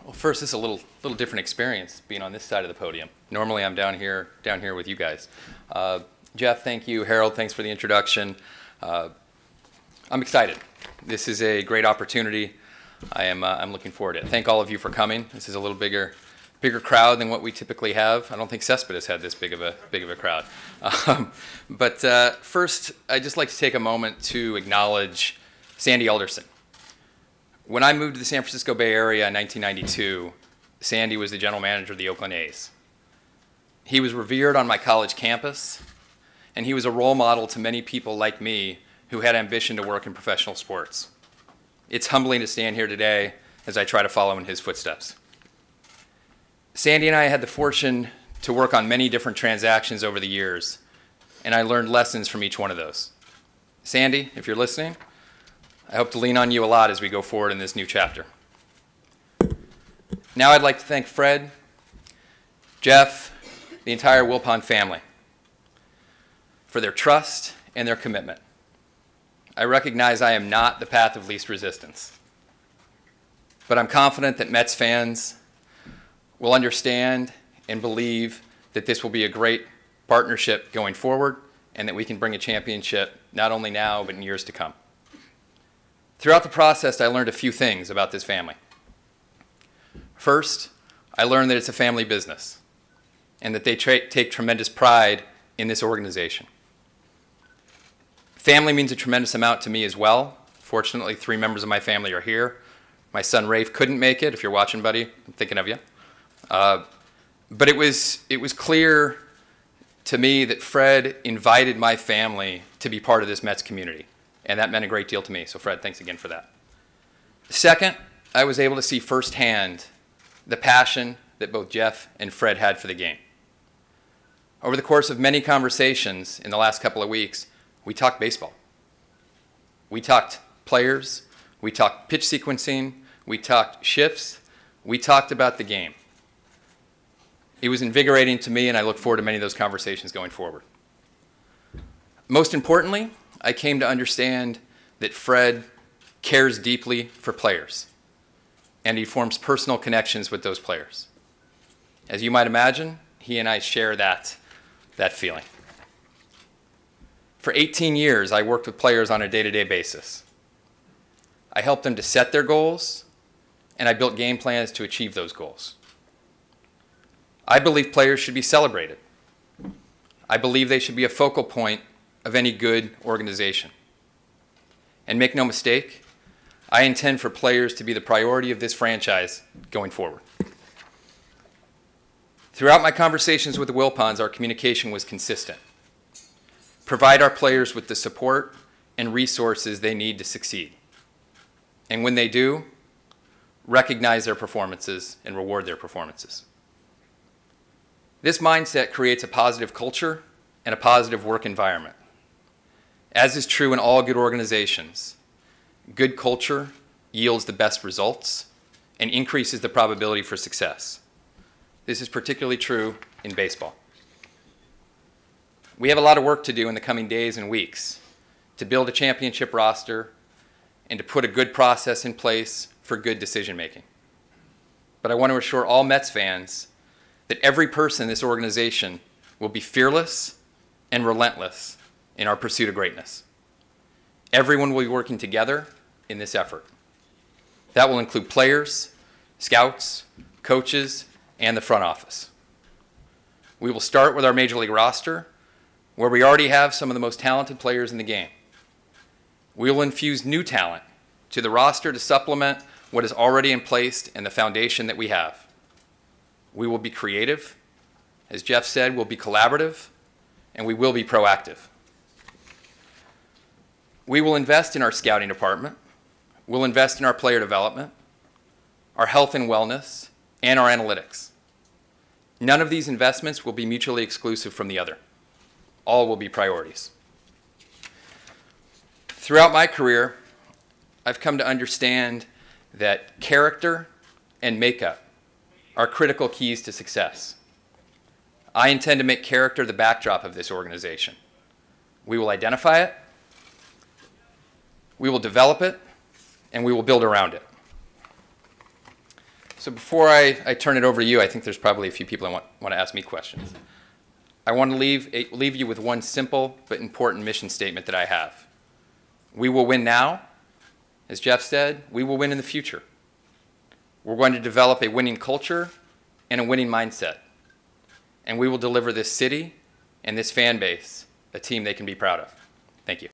Well, first, this is a little different experience being on this side of the podium. Normally, I'm down here with you guys. Jeff, thank you. Harold, thanks for the introduction. I'm excited. This is a great opportunity. I'm looking forward to it. Thank all of you for coming. This is a little bigger crowd than what we typically have. I don't think Cespedes had this big of a crowd. But first, I'd just like to take a moment to acknowledge Sandy Alderson. When I moved to the San Francisco Bay Area in 1992, Sandy was the general manager of the Oakland A's. He was revered on my college campus, and he was a role model to many people like me who had ambition to work in professional sports. It's humbling to stand here today as I try to follow in his footsteps. Sandy and I had the fortune to work on many different transactions over the years, and I learned lessons from each one of those. Sandy, if you're listening, I hope to lean on you a lot as we go forward in this new chapter. Now I'd like to thank Fred, Jeff, the entire Wilpon family for their trust and their commitment. I recognize I am not the path of least resistance, but I'm confident that Mets fans will understand and believe that this will be a great partnership going forward and that we can bring a championship not only now but in years to come. Throughout the process, I learned a few things about this family. First, I learned that it's a family business and that they take tremendous pride in this organization. Family means a tremendous amount to me as well. Fortunately, 3 members of my family are here. My son Rafe couldn't make it. If you're watching, buddy, I'm thinking of you. But it was clear to me that Fred invited my family to be part of this Mets community, and that meant a great deal to me. So Fred, thanks again for that. Second, I was able to see firsthand the passion that both Jeff and Fred had for the game. Over the course of many conversations in the last couple of weeks, we talked baseball. We talked players, we talked pitch sequencing, we talked shifts, we talked about the game. It was invigorating to me, and I look forward to many of those conversations going forward. Most importantly, I came to understand that Fred cares deeply for players, and he forms personal connections with those players. As you might imagine, he and I share that feeling. For 18 years, I worked with players on a day-to-day basis. I helped them to set their goals, and I built game plans to achieve those goals. I believe players should be celebrated. I believe they should be a focal point of any good organization. And make no mistake, I intend for players to be the priority of this franchise going forward. Throughout my conversations with the Wilpons, our communication was consistent. Provide our players with the support and resources they need to succeed. And when they do, recognize their performances and reward their performances. This mindset creates a positive culture and a positive work environment. As is true in all good organizations, good culture yields the best results and increases the probability for success. This is particularly true in baseball. We have a lot of work to do in the coming days and weeks to build a championship roster and to put a good process in place for good decision making. But I want to assure all Mets fans that every person in this organization will be fearless and relentless in our pursuit of greatness. Everyone will be working together in this effort. That will include players, scouts, coaches, and the front office. We will start with our Major League roster, where we already have some of the most talented players in the game. We will infuse new talent to the roster to supplement what is already in place and the foundation that we have. We will be creative. As Jeff said, we'll be collaborative, and we will be proactive. We will invest in our scouting department. We'll invest in our player development, our health and wellness, and our analytics. None of these investments will be mutually exclusive from the other. All will be priorities. Throughout my career, I've come to understand that character and makeup are critical keys to success. I intend to make character the backdrop of this organization. We will identify it, we will develop it, and we will build around it. So before I turn it over to you, I think there's probably a few people that want to ask me questions. I want to leave you with one simple but important mission statement that I have. We will win now. As Jeff said, we will win in the future. We're going to develop a winning culture and a winning mindset. And we will deliver this city and this fan base a team they can be proud of. Thank you.